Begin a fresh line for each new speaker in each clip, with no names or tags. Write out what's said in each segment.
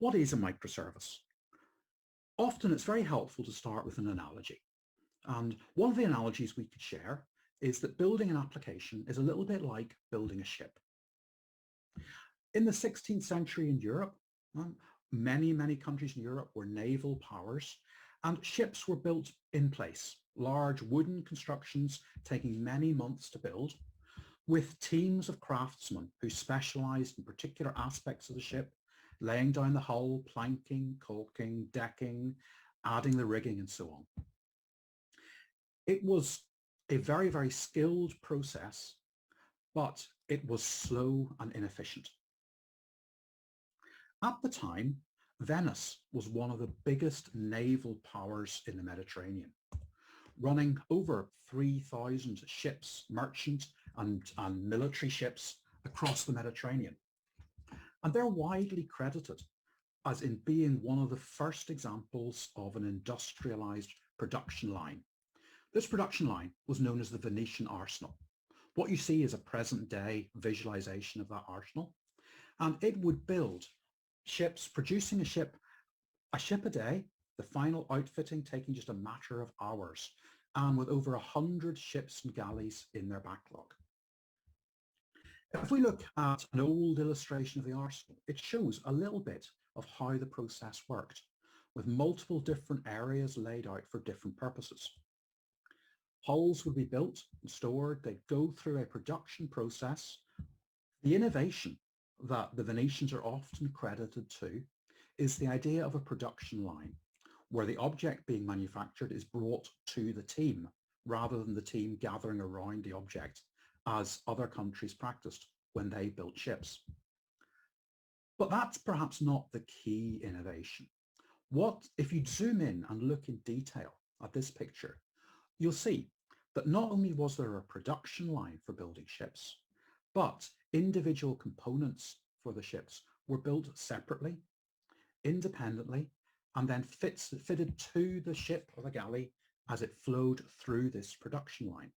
What is a microservice? Often it's very helpful to start with an analogy. And one of the analogies we could share is that building an application is a little bit like building a ship. In the 16th century in Europe, many countries in Europe were naval powers, and ships were built in place, large wooden constructions taking many months to build, with teams of craftsmen who specialized in particular aspects of the ship, laying down the hull, planking, caulking, decking, adding the rigging, and so on. It was a very skilled process, but it was slow and inefficient. At the time, Venice was one of the biggest naval powers in the Mediterranean, running over 3,000 ships, merchant and military ships across the Mediterranean. And they're widely credited as in being one of the first examples of an industrialized production line. This production line was known as the Venetian arsenal. What you see is a present day visualization of that arsenal. And it would build ships, producing a ship a day, the final outfitting taking just a matter of hours, and with over 100 ships and galleys in their backlog. If we look at an old illustration of the arsenal, it shows a little bit of how the process worked, with multiple different areas laid out for different purposes. Hulls would be built and stored, they'd go through a production process. The innovation that the Venetians are often credited to is the idea of a production line, where the object being manufactured is brought to the team, rather than the team gathering around the object, as other countries practiced when they built ships. But that's perhaps not the key innovation. If you zoom in and look in detail at this picture, you'll see that not only was there a production line for building ships, but individual components for the ships were built separately, independently, and then fitted to the ship or the galley as it flowed through this production line.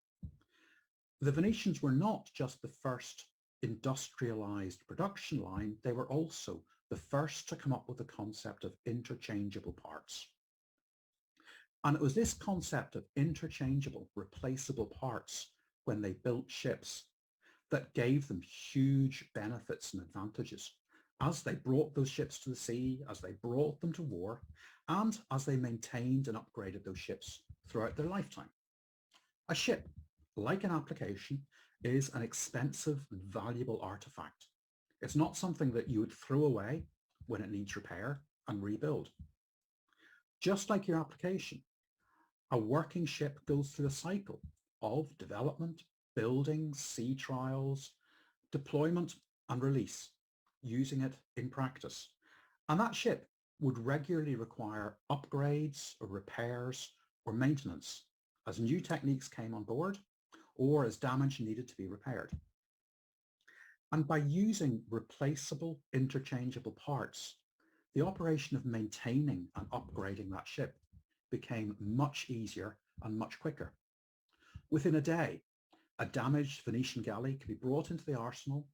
The Venetians were not just the first industrialized production line, they were also the first to come up with the concept of interchangeable parts. And it was this concept of interchangeable, replaceable parts when they built ships that gave them huge benefits and advantages as they brought those ships to the sea, as they brought them to war, and as they maintained and upgraded those ships throughout their lifetime. A ship, like an application, is an expensive and valuable artifact. It's not something that you would throw away when it needs repair and rebuild. Just like your application, a working ship goes through a cycle of development, building, sea trials, deployment, and release, using it in practice. And that ship would regularly require upgrades or repairs or maintenance as new techniques came on board or as damage needed to be repaired. And by using replaceable, interchangeable parts, the operation of maintaining and upgrading that ship became much easier and much quicker. Within a day, a damaged Venetian galley could be brought into the arsenal,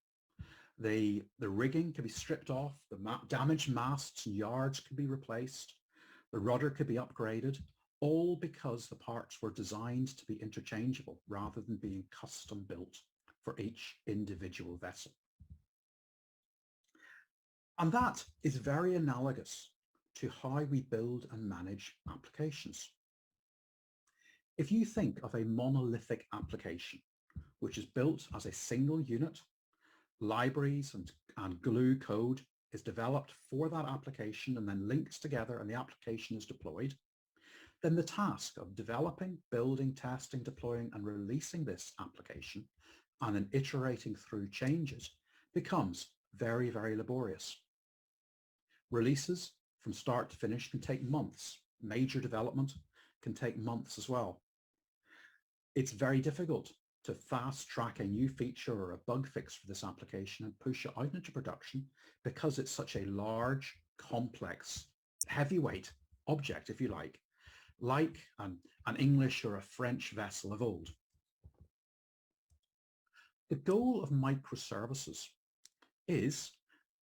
the rigging could be stripped off, the damaged masts and yards could be replaced, the rudder could be upgraded, all because the parts were designed to be interchangeable rather than being custom built for each individual vessel. And that is very analogous to how we build and manage applications. If you think of a monolithic application, which is built as a single unit, libraries and glue code is developed for that application and then links together and the application is deployed, then the task of developing, building, testing, deploying, and releasing this application and then iterating through changes becomes very laborious. Releases from start to finish can take months. Major development can take months as well. It's very difficult to fast track a new feature or a bug fix for this application and push it out into production because it's such a large, complex, heavyweight object, if you like an English or a French vessel of old. The goal of microservices is,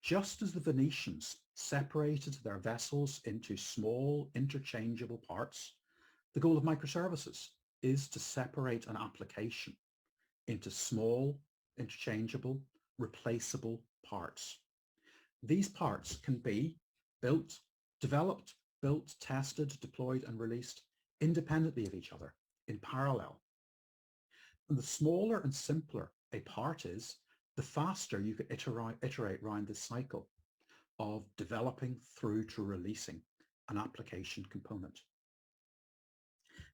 just as the Venetians separated their vessels into small interchangeable parts. The goal of microservices is to separate an application into small, interchangeable, replaceable parts. These parts can be built, developed, built, tested, deployed, and released independently of each other in parallel. And the smaller and simpler a part is, the faster you can iterate around this cycle of developing through to releasing an application component.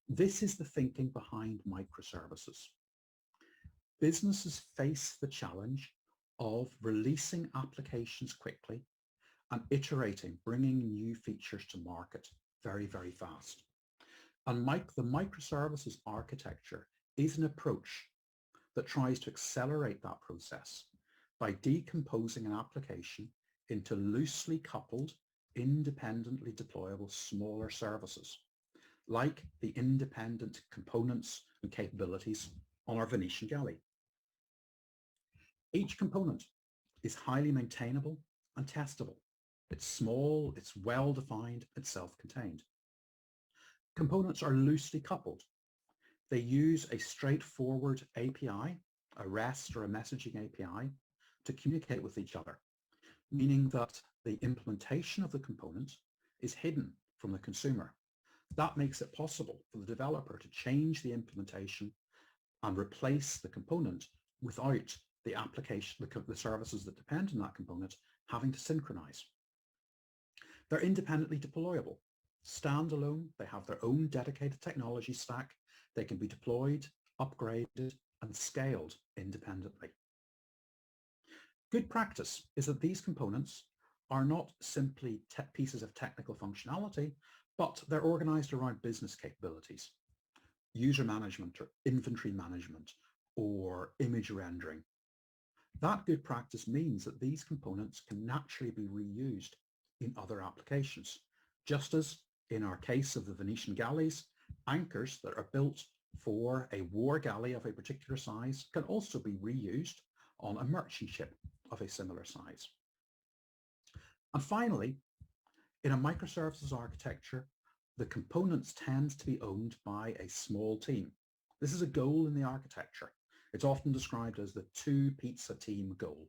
This is the thinking behind microservices. Businesses face the challenge of releasing applications quickly and iterating, bringing new features to market very, very fast. And the microservices architecture is an approach that tries to accelerate that process by decomposing an application into loosely coupled, independently deployable smaller services, like the independent components and capabilities on our Venetian galley. Each component is highly maintainable and testable. It's small, it's well-defined, it's self-contained. Components are loosely coupled. They use a straightforward API, a REST or a messaging API, to communicate with each other, meaning that the implementation of the component is hidden from the consumer. That makes it possible for the developer to change the implementation and replace the component without the application, the services that depend on that component having to synchronize. They're independently deployable. Standalone, they have their own dedicated technology stack. They can be deployed, upgraded, and scaled independently. Good practice is that these components are not simply pieces of technical functionality, but they're organized around business capabilities, user management or inventory management, or image rendering. That good practice means that these components can naturally be reused in other applications, just as in our case of the Venetian galleys, anchors that are built for a war galley of a particular size can also be reused on a merchant ship of a similar size. And finally, in a microservices architecture, the components tend to be owned by a small team. This is a goal in the architecture. It's often described as the two-pizza team goal.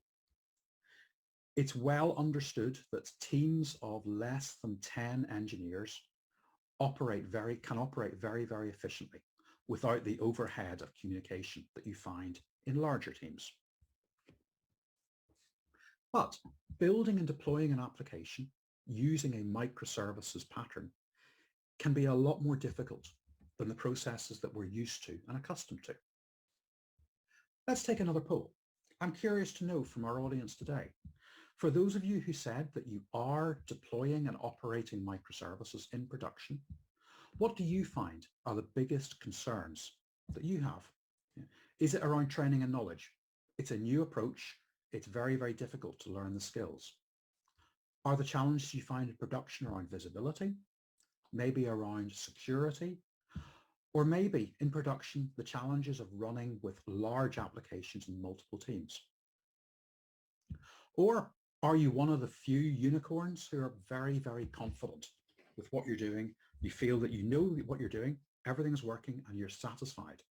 It's well understood that teams of less than 10 engineers can operate very, very efficiently without the overhead of communication that you find in larger teams. But building and deploying an application using a microservices pattern can be a lot more difficult than the processes that we're used to and accustomed to. Let's take another poll. I'm curious to know from our audience today, for those of you who said that you are deploying and operating microservices in production, what do you find are the biggest concerns that you have? Is it around training and knowledge? It's a new approach. It's very, very difficult to learn the skills. Are the challenges you find in production around visibility, maybe around security, or maybe in production, the challenges of running with large applications and multiple teams? Or are you one of the few unicorns who are very, very confident with what you're doing? You feel that you know what you're doing, everything's working, and you're satisfied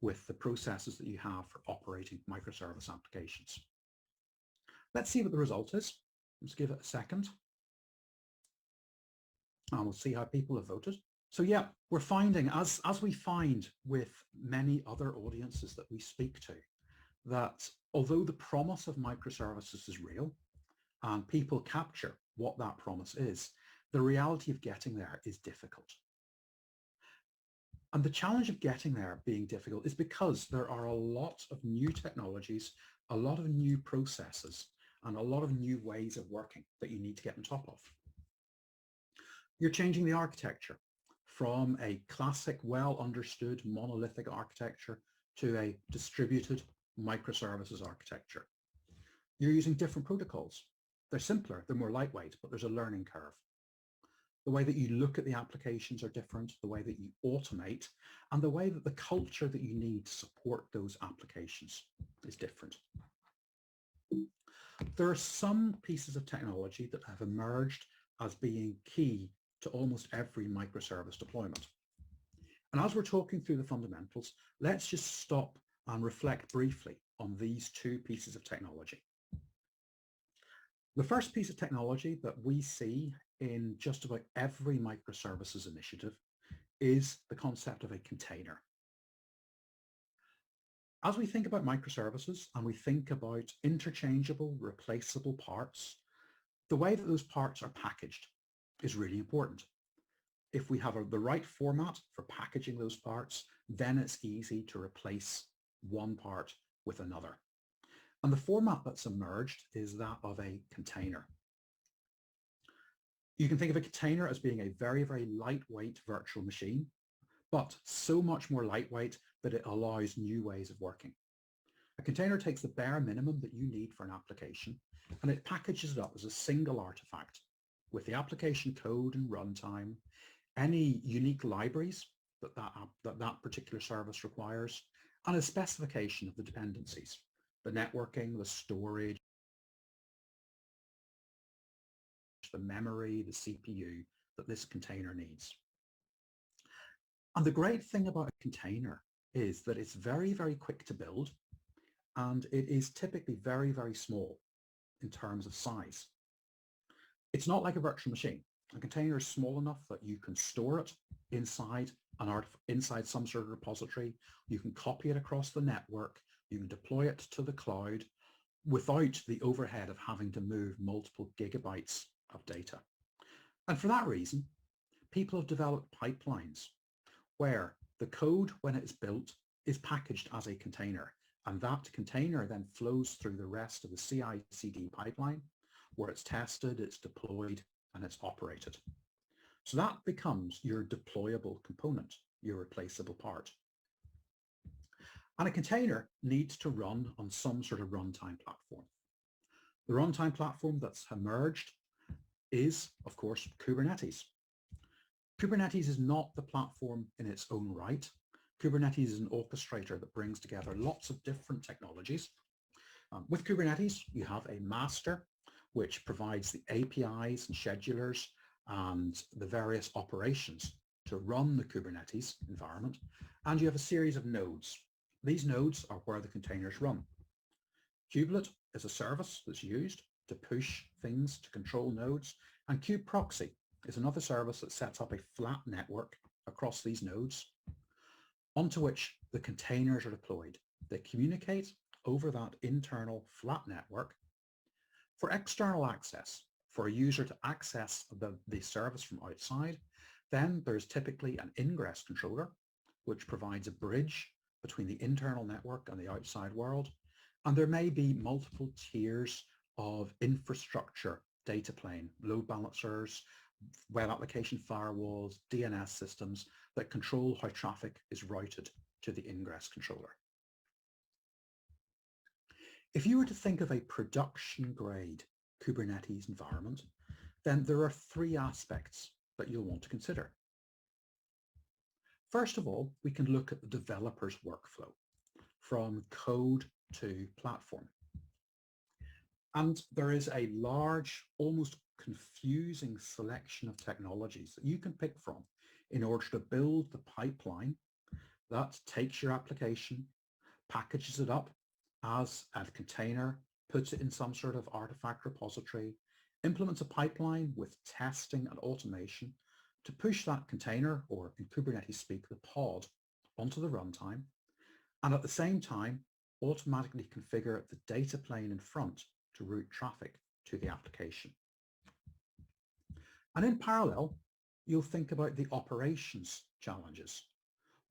with the processes that you have for operating microservice applications. Let's see what the result is. Let's give it a second. And we'll see how people have voted. So yeah, we're finding, as we find with many other audiences that we speak to, that although the promise of microservices is real and people capture what that promise is, the reality of getting there is difficult. And the challenge of getting there being difficult is because there are a lot of new technologies, a lot of new processes, and a lot of new ways of working that you need to get on top of. You're changing the architecture from a classic, well understood monolithic architecture to a distributed microservices architecture. You're using different protocols. They're simpler, they're more lightweight, but there's a learning curve. The way that you look at the applications are different, the way that you automate, and the way that the culture that you need to support those applications is different. There are some pieces of technology that have emerged as being key to almost every microservice deployment. And as we're talking through the fundamentals, let's just stop and reflect briefly on these two pieces of technology. The first piece of technology that we see in just about every microservices initiative is the concept of a container. As we think about microservices and we think about interchangeable, replaceable parts, the way that those parts are packaged is really important. If we have the right format for packaging those parts, then it's easy to replace one part with another. And the format that's emerged is that of a container. You can think of a container as being a very, very lightweight virtual machine, but so much more lightweight that it allows new ways of working. A container takes the bare minimum that you need for an application, and it packages it up as a single artifact with the application code and runtime, any unique libraries that particular service requires, and a specification of the dependencies, the networking, the storage, the memory, the CPU that this container needs. And the great thing about a container is that it's very, very quick to build, and it is typically very, very small in terms of size. It's not like a virtual machine. A container is small enough that you can store it inside inside some sort of repository. You can copy it across the network. You can deploy it to the cloud without the overhead of having to move multiple gigabytes of data. And for that reason, people have developed pipelines where the code, when it's built, is packaged as a container. And that container then flows through the rest of the CI/CD pipeline, where it's tested, it's deployed, and it's operated. So that becomes your deployable component, your replaceable part. And a container needs to run on some sort of runtime platform. The runtime platform that's emerged is, of course, Kubernetes. Kubernetes is not the platform in its own right. Kubernetes is an orchestrator that brings together lots of different technologies. With Kubernetes, you have a master, which provides the APIs and schedulers and the various operations to run the Kubernetes environment. And you have a series of nodes. These nodes are where the containers run. Kubelet is a service that's used to push things to control nodes, and kubeproxy is another service that sets up a flat network across these nodes onto which the containers are deployed. They communicate over that internal flat network. For external access, for a user to access the service from outside, then there's typically an Ingress Controller, which provides a bridge between the internal network and the outside world. And there may be multiple tiers of infrastructure data plane, load balancers, web application firewalls, DNS systems that control how traffic is routed to the Ingress Controller. If you were to think of a production-grade Kubernetes environment, then there are three aspects that you'll want to consider. First of all, we can look at the developer's workflow from code to platform. And there is a large, almost confusing selection of technologies that you can pick from in order to build the pipeline that takes your application, packages it up as a container, puts it in some sort of artifact repository, implements a pipeline with testing and automation to push that container, or in Kubernetes speak, the pod, onto the runtime, and at the same time, automatically configure the data plane in front to route traffic to the application. And in parallel, you'll think about the operations challenges.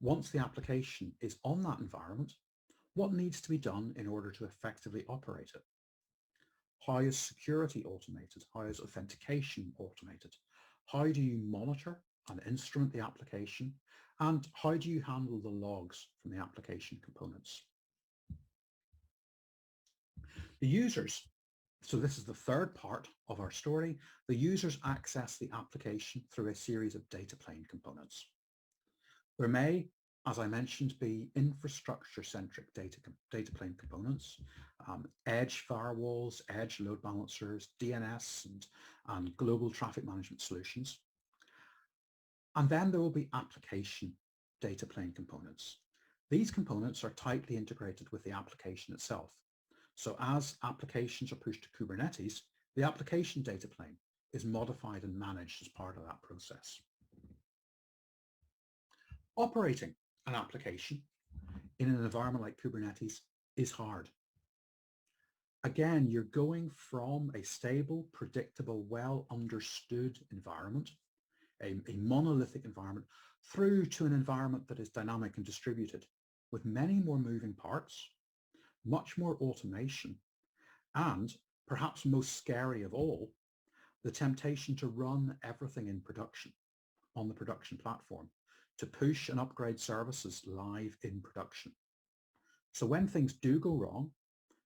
Once the application is on that environment, what needs to be done in order to effectively operate it? How is security automated? How is authentication automated? How do you monitor and instrument the application? And how do you handle the logs from the application components? The users, so this is the third part of our story, the users access the application through a series of data plane components. There may as I mentioned, be infrastructure-centric data plane components, edge firewalls, edge load balancers, DNS, and global traffic management solutions. And then there will be application data plane components. These components are tightly integrated with the application itself. So as applications are pushed to Kubernetes, the application data plane is modified and managed as part of that process. Operating an application in an environment like Kubernetes is hard. Again, you're going from a stable, predictable, well understood environment, a monolithic environment, through to an environment that is dynamic and distributed with many more moving parts, much more automation, and perhaps most scary of all, the temptation to run everything in production on the production platform, to push and upgrade services live in production. So when things do go wrong,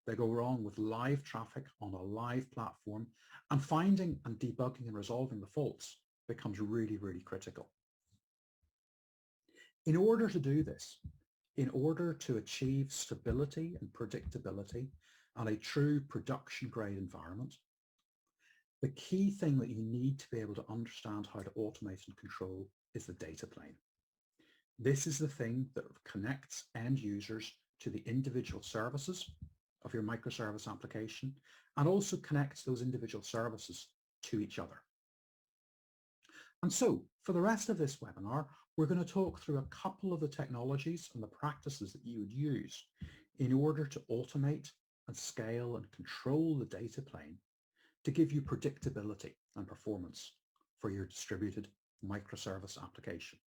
they go wrong with live traffic on a live platform, and finding and debugging and resolving the faults becomes really, really critical. In order to do this, in order to achieve stability and predictability and a true production grade environment, the key thing that you need to be able to understand how to automate and control is the data plane. This is the thing that connects end users to the individual services of your microservice application and also connects those individual services to each other. And so for the rest of this webinar, we're going to talk through a couple of the technologies and the practices that you would use in order to automate and scale and control the data plane to give you predictability and performance for your distributed microservice application.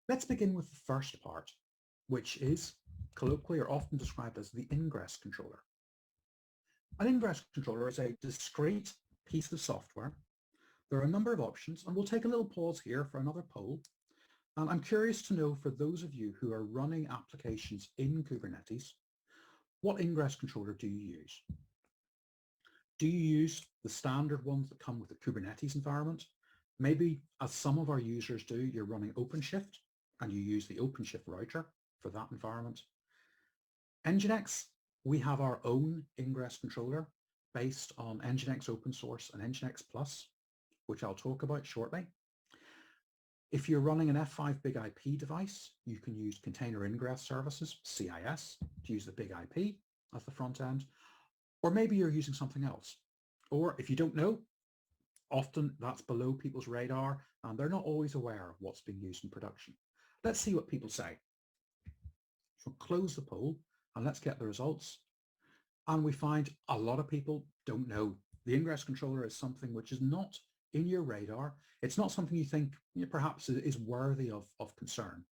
Let's begin with the first part, which is colloquially or often described as the Ingress Controller. An Ingress Controller is a discrete piece of software. There are a number of options, and we'll take a little pause here for another poll. And I'm curious to know, for those of you who are running applications in Kubernetes, what Ingress Controller do you use? Do you use the standard ones that come with the Kubernetes environment? Maybe, as some of our users do, you're running OpenShift and you use the OpenShift router for that environment. NGINX, we have our own Ingress Controller based on NGINX open source and NGINX Plus, which I'll talk about shortly. If you're running an F5 Big IP device, you can use Container Ingress Services, CIS, to use the Big IP as the front end. Or maybe you're using something else. Or if you don't know, often that's below people's radar and they're not always aware of what's being used in production. Let's see what people say. So close the poll and let's get the results. And we find a lot of people don't know. The Ingress Controller is something which is not in your radar. It's not something you think perhaps is worthy of concern.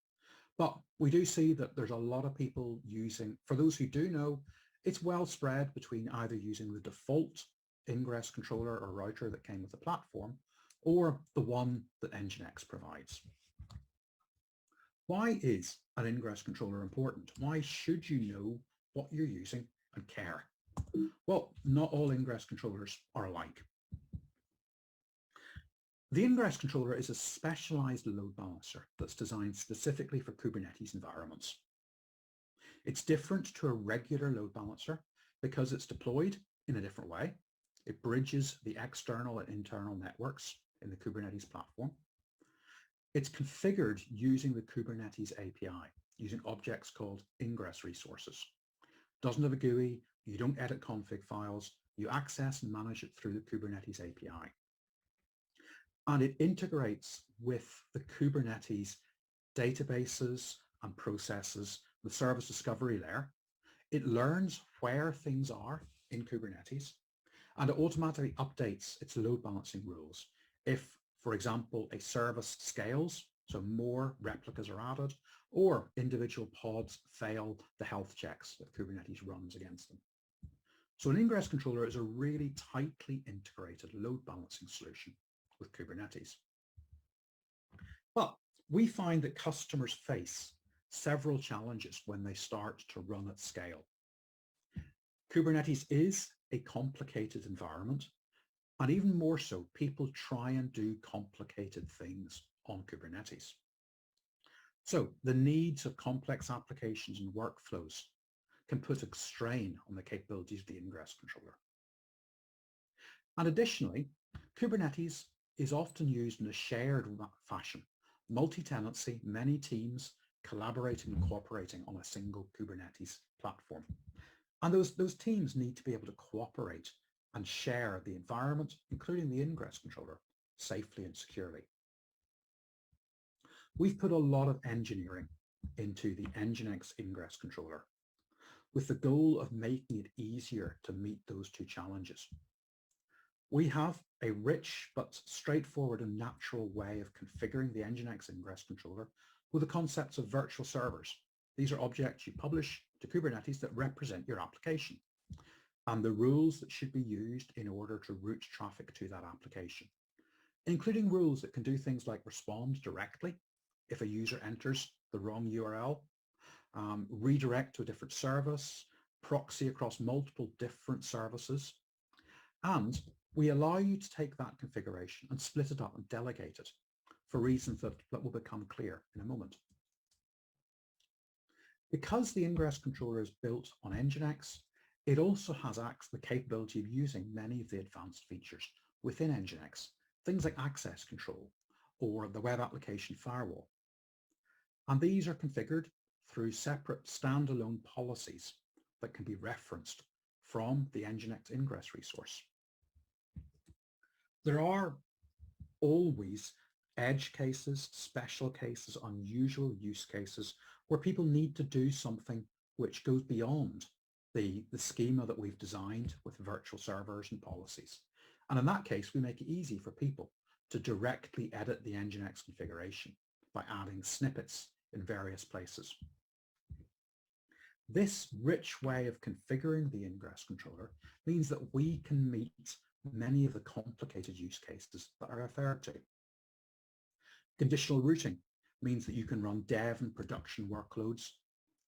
But we do see that there's a lot of people using, for those who do know, it's well spread between either using the default Ingress Controller or router that came with the platform or the one that NGINX provides. Why is an Ingress Controller important? Why should you know what you're using and care? Well, not all Ingress Controllers are alike. The Ingress Controller is a specialized load balancer that's designed specifically for Kubernetes environments. It's different to a regular load balancer because it's deployed in a different way. It bridges the external and internal networks in the Kubernetes platform. It's configured using the Kubernetes API, using objects called ingress resources. Doesn't have a GUI, you don't edit config files, you access and manage it through the Kubernetes API. And it integrates with the Kubernetes databases and processes, the service discovery layer. It learns where things are in Kubernetes, and it automatically updates its load balancing rules. If, for example, a service scales, so more replicas are added, or individual pods fail the health checks that Kubernetes runs against them. So an Ingress Controller is a really tightly integrated load balancing solution with Kubernetes. But we find that customers face several challenges when they start to run at scale. Kubernetes is a complicated environment, and even more so, people try and do complicated things on Kubernetes. So the needs of complex applications and workflows can put a strain on the capabilities of the Ingress controller. And additionally, Kubernetes is often used in a shared fashion, multi-tenancy, many teams collaborating and cooperating on a single Kubernetes platform. And those teams need to be able to cooperate and share the environment, including the Ingress controller, safely and securely. We've put a lot of engineering into the NGINX Ingress controller with the goal of making it easier to meet those two challenges. We have a rich but straightforward and natural way of configuring the NGINX Ingress controller with the concepts of virtual servers. These are objects you publish to Kubernetes that represent your application and the rules that should be used in order to route traffic to that application, including rules that can do things like respond directly if a user enters the wrong URL, redirect to a different service, proxy across multiple different services, and we allow you to take that configuration and split it up and delegate it for reasons that will become clear in a moment. Because the Ingress controller is built on NGINX, it also has the capability of using many of the advanced features within NGINX, things like access control or the web application firewall. And these are configured through separate standalone policies that can be referenced from the NGINX Ingress resource. There are always edge cases, special cases, unusual use cases where people need to do something which goes beyond the schema that we've designed with virtual servers and policies. And in that case, we make it easy for people to directly edit the NGINX configuration by adding snippets in various places. This rich way of configuring the Ingress controller means that we can meet many of the complicated use cases that are referred to. Conditional routing means that you can run dev and production workloads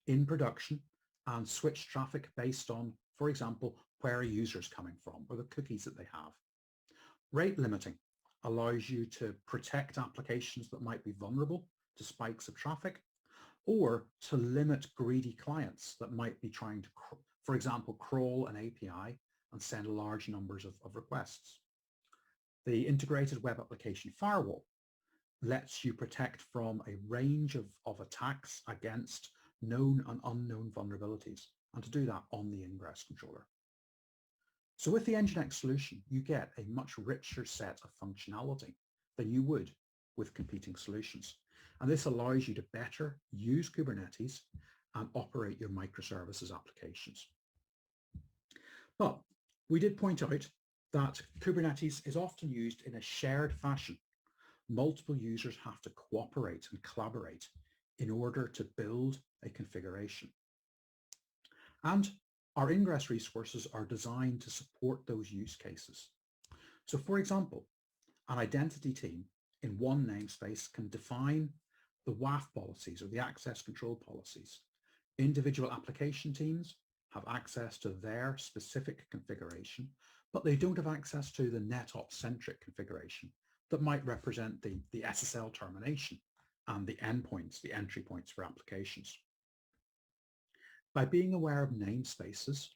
in production and switch traffic based on, for example, where a user is coming from or the cookies that they have. Rate limiting allows you to protect applications that might be vulnerable to spikes of traffic, or to limit greedy clients that might be trying to, for example, crawl an API and send large numbers of requests. The integrated web application firewall lets you protect from a range of attacks against known and unknown vulnerabilities, and to do that on the Ingress controller. So with the NGINX solution, you get a much richer set of functionality than you would with competing solutions. And this allows you to better use Kubernetes and operate your microservices applications. But we did point out that Kubernetes is often used in a shared fashion. Multiple users have to cooperate and collaborate in order to build a configuration. And our Ingress resources are designed to support those use cases. So for example, an identity team in one namespace can define the WAF policies or the access control policies. Individual application teams have access to their specific configuration, but they don't have access to the NetOps-centric configuration that might represent the SSL termination and the endpoints, the entry points for applications. By being aware of namespaces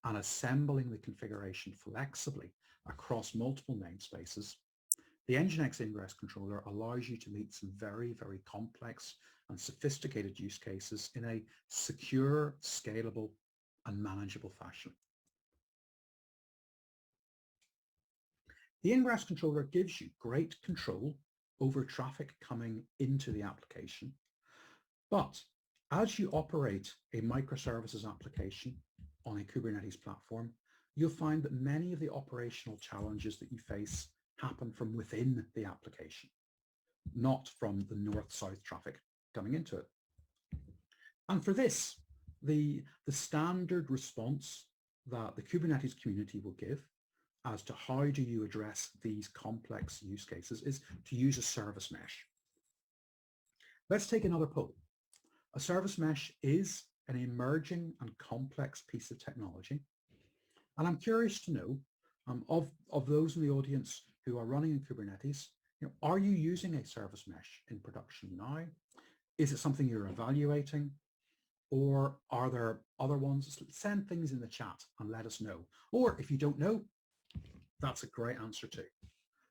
and assembling the configuration flexibly across multiple namespaces, the NGINX Ingress controller allows you to meet some very, very complex and sophisticated use cases in a secure, scalable, and manageable fashion. The Ingress controller gives you great control over traffic coming into the application, but as you operate a microservices application on a Kubernetes platform, you'll find that many of the operational challenges that you face happen from within the application, not from the north-south traffic coming into it. And for this, the standard response that the Kubernetes community will give as to how do you address these complex use cases is to use a service mesh. Let's take another poll. A service mesh is an emerging and complex piece of technology. And I'm curious to know, of those in the audience who are running in Kubernetes, are you using a service mesh in production now? Is it something you're evaluating? Or are there other ones? Send things in the chat and let us know. Or if you don't know, that's a great answer too.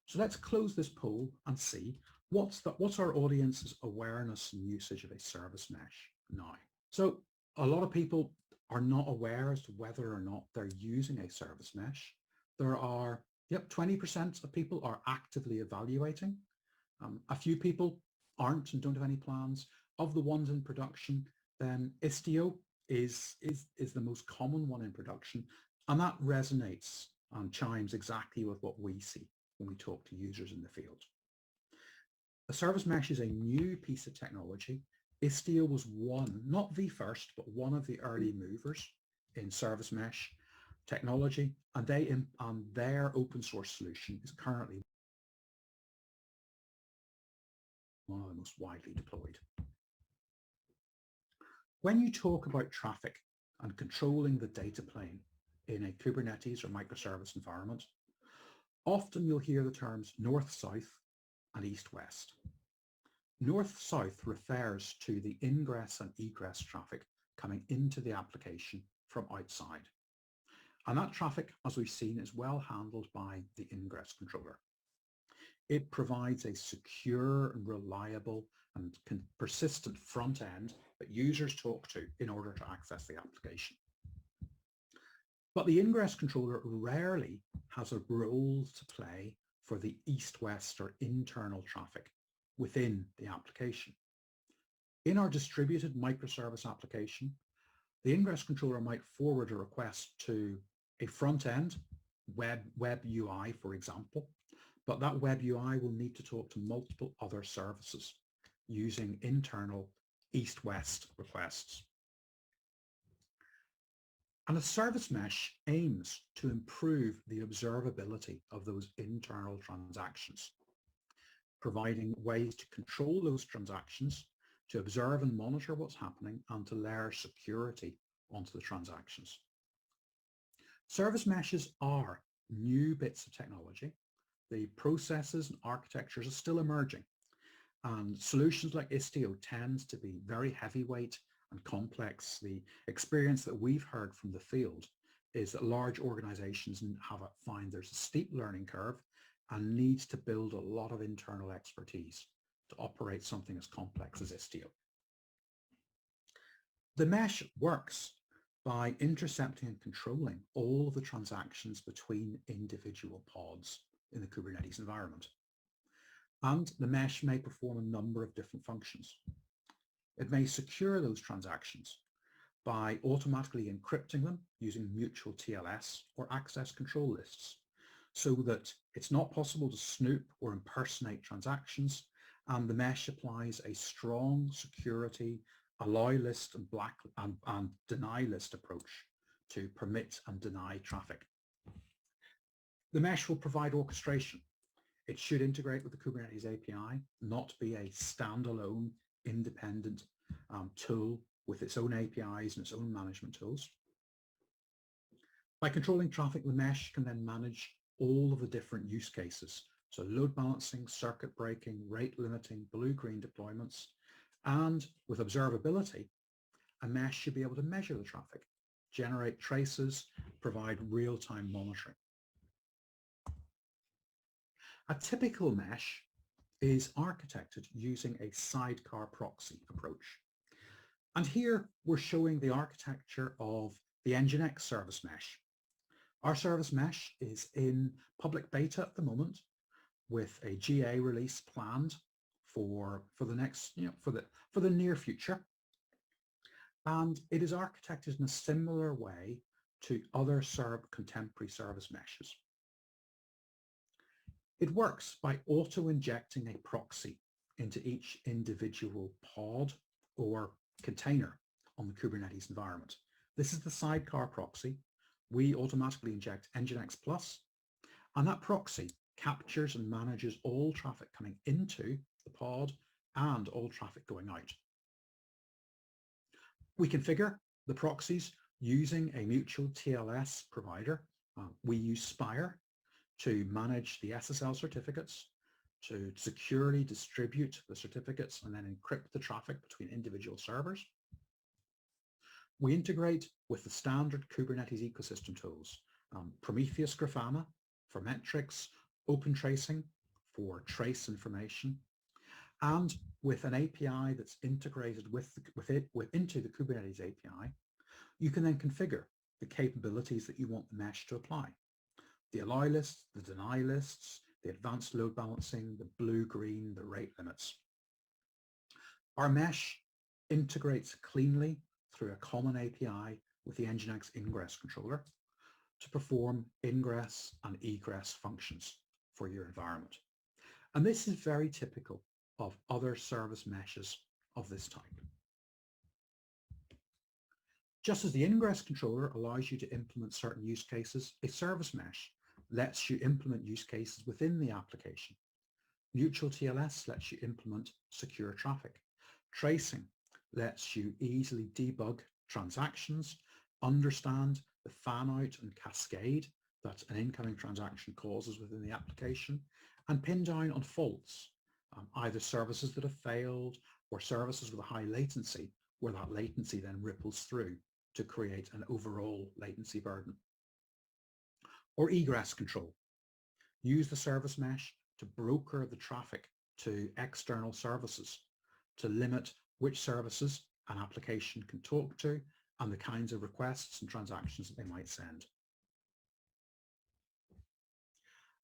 So let's close this poll and see what's our audience's awareness and usage of a service mesh now. So a lot of people are not aware as to whether or not they're using a service mesh. There are, 20% of people are actively evaluating. A few people aren't and don't have any plans. Of the ones in production, then Istio is the most common one in production, and that resonates and chimes exactly with what we see when we talk to users in the field. The service mesh is a new piece of technology. Istio was one, not the first, but one of the early movers in service mesh technology, and their open source solution is currently one of the most widely deployed. When you talk about traffic and controlling the data plane in a Kubernetes or microservice environment, often you'll hear the terms north-south and east-west. North-south refers to the ingress and egress traffic coming into the application from outside. And that traffic, as we've seen, is well handled by the Ingress Controller. It provides a secure and reliable and persistent front end that users talk to in order to access the application. But the Ingress Controller rarely has a role to play for the east-west or internal traffic within the application. In our distributed microservice application, the Ingress Controller might forward a request to a front end, web UI, for example, but that web UI will need to talk to multiple other services using internal east-west requests. And a service mesh aims to improve the observability of those internal transactions, providing ways to control those transactions, to observe and monitor what's happening, and to layer security onto the transactions. Service meshes are new bits of technology. The processes and architectures are still emerging, and solutions like Istio tend to be very heavyweight and complex. The experience that we've heard from the field is that large organizations find there's a steep learning curve and needs to build a lot of internal expertise to operate something as complex as Istio. The mesh works by intercepting and controlling all of the transactions between individual pods in the Kubernetes environment. And the mesh may perform a number of different functions. It may secure those transactions by automatically encrypting them using mutual TLS or access control lists, so that it's not possible to snoop or impersonate transactions, and the mesh applies a strong security allow list and deny list approach to permit and deny traffic. The mesh will provide orchestration. It should integrate with the Kubernetes API, not be a standalone independent tool with its own APIs and its own management tools. By controlling traffic, the mesh can then manage all of the different use cases. So load balancing, circuit breaking, rate limiting, blue-green deployments. And with observability, a mesh should be able to measure the traffic, generate traces, provide real-time monitoring. A typical mesh is architected using a sidecar proxy approach. And here we're showing the architecture of the NGINX service mesh. Our service mesh is in public beta at the moment, with a GA release planned for the next, for the near future. And it is architected in a similar way to other contemporary service meshes. It works by auto-injecting a proxy into each individual pod or container on the Kubernetes environment. This is the sidecar proxy. We automatically inject NGINX Plus, and that proxy captures and manages all traffic coming into the pod and all traffic going out. We configure the proxies using a mutual TLS provider. We use Spire to manage the SSL certificates. to securely distribute the certificates and then encrypt the traffic between individual servers. We integrate with the standard Kubernetes ecosystem tools, Prometheus Grafana for metrics, open tracing for trace information, and with an API that's integrated into the Kubernetes API, you can then configure the capabilities that you want the mesh to apply. The allow lists, the deny lists, the advanced load balancing, the blue-green, the rate limits. Our mesh integrates cleanly through a common API with the NGINX Ingress Controller to perform ingress and egress functions for your environment. And this is very typical of other service meshes of this type. Just as the Ingress Controller allows you to implement certain use cases, a service mesh lets you implement use cases within the application. Mutual TLS lets you implement secure traffic. Tracing lets you easily debug transactions, understand the fan out and cascade that an incoming transaction causes within the application, and pin down on faults, either services that have failed or services with a high latency, where that latency then ripples through to create an overall latency burden. Or egress control. Use the service mesh to broker the traffic to external services to limit which services an application can talk to and the kinds of requests and transactions that they might send.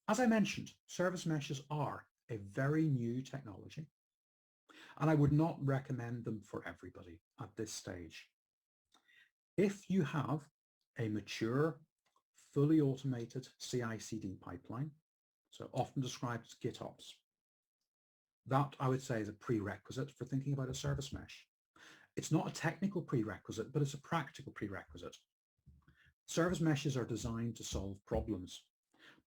As I mentioned, service meshes are a very new technology, and I would not recommend them for everybody at this stage. If you have a mature, fully automated CI/CD pipeline, so often described as GitOps, that I would say is a prerequisite for thinking about a service mesh. It's not a technical prerequisite, but it's a practical prerequisite. Service meshes are designed to solve problems,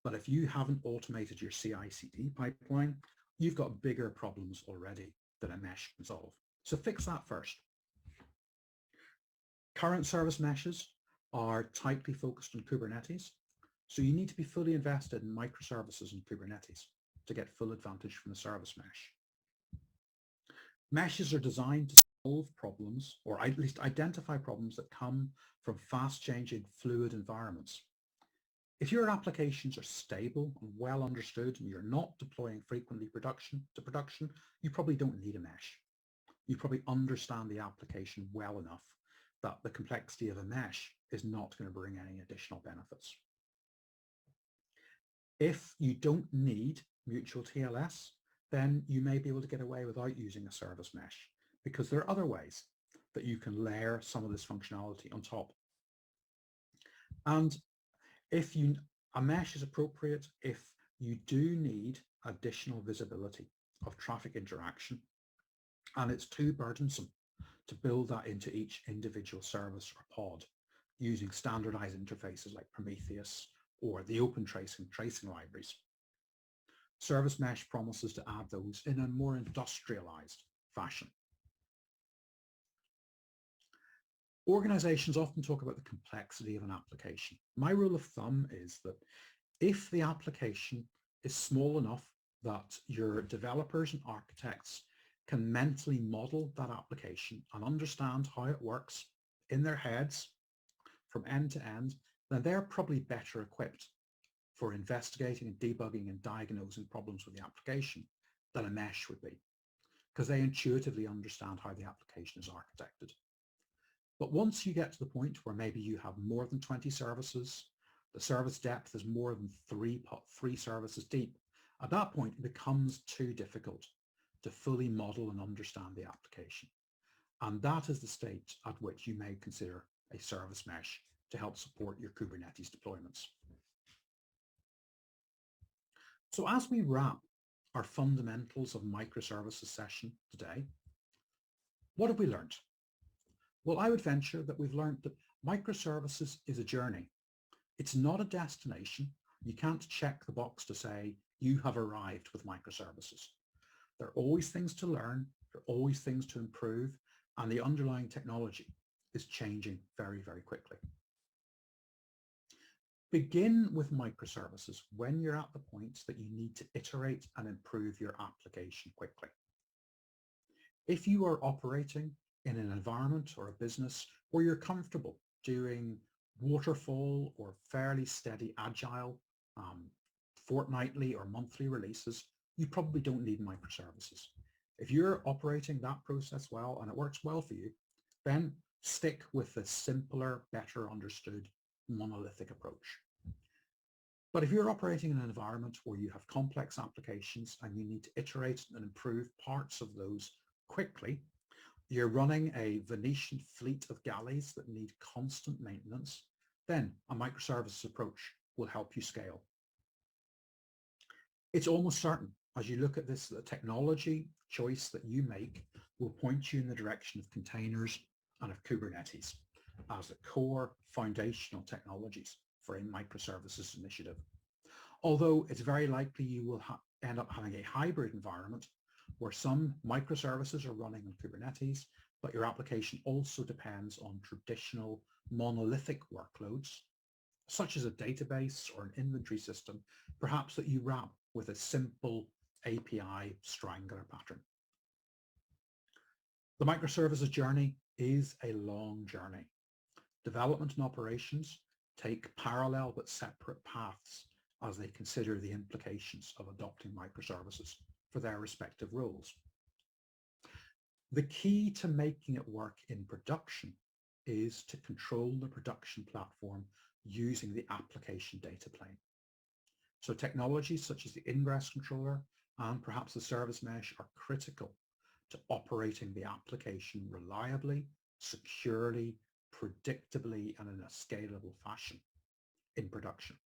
but if you haven't automated your CI/CD pipeline, you've got bigger problems already that a mesh can solve. So fix that first. Current service meshes are tightly focused on Kubernetes, so you need to be fully invested in microservices and Kubernetes to get full advantage from the service mesh. Meshes are designed to solve problems, or at least identify problems that come from fast-changing fluid environments. If your applications are stable and well understood and you're not deploying frequently to production, you probably don't need a mesh. You probably understand the application well enough that the complexity of a mesh is not going to bring any additional benefits. If you don't need mutual TLS, then you may be able to get away without using a service mesh, because there are other ways that you can layer some of this functionality on top. And if a mesh is appropriate if you do need additional visibility of traffic interaction, and it's too burdensome to build that into each individual service or pod using standardized interfaces like Prometheus or the open tracing libraries. Service mesh promises to add those in a more industrialized fashion. Organizations often talk about the complexity of an application. My rule of thumb is that if the application is small enough that your developers and architects can mentally model that application and understand how it works in their heads from end to end, then they're probably better equipped for investigating and debugging and diagnosing problems with the application than a mesh would be, because they intuitively understand how the application is architected. But once you get to the point where maybe you have more than 20 services, the service depth is more than three services deep, at that point it becomes too difficult to fully model and understand the application. And that is the state at which you may consider a service mesh to help support your Kubernetes deployments. So as we wrap our fundamentals of microservices session today, what have we learned? Well, I would venture that we've learned that microservices is a journey. It's not a destination. You can't check the box to say you have arrived with microservices. There are always things to learn, there are always things to improve, and the underlying technology is changing very, very quickly. Begin with microservices when you're at the point that you need to iterate and improve your application quickly. If you are operating in an environment or a business where you're comfortable doing waterfall or fairly steady agile fortnightly or monthly releases, you probably don't need microservices. If you're operating that process well and it works well for you, then stick with the simpler, better understood monolithic approach. But if you're operating in an environment where you have complex applications and you need to iterate and improve parts of those quickly, you're running a Venetian fleet of galleys that need constant maintenance, then a microservices approach will help you scale. It's almost certain, as you look at this, the technology choice that you make will point you in the direction of containers and of Kubernetes as the core foundational technologies for a microservices initiative. Although it's very likely you will end up having a hybrid environment where some microservices are running on Kubernetes, but your application also depends on traditional monolithic workloads, such as a database or an inventory system, perhaps that you wrap with a simple API strangler pattern. The microservices journey is a long journey. Development and operations take parallel but separate paths as they consider the implications of adopting microservices for their respective roles. The key to making it work in production is to control the production platform using the application data plane. So technologies such as the Ingress Controller and perhaps the service mesh are critical to operating the application reliably, securely, predictably, and in a scalable fashion in production.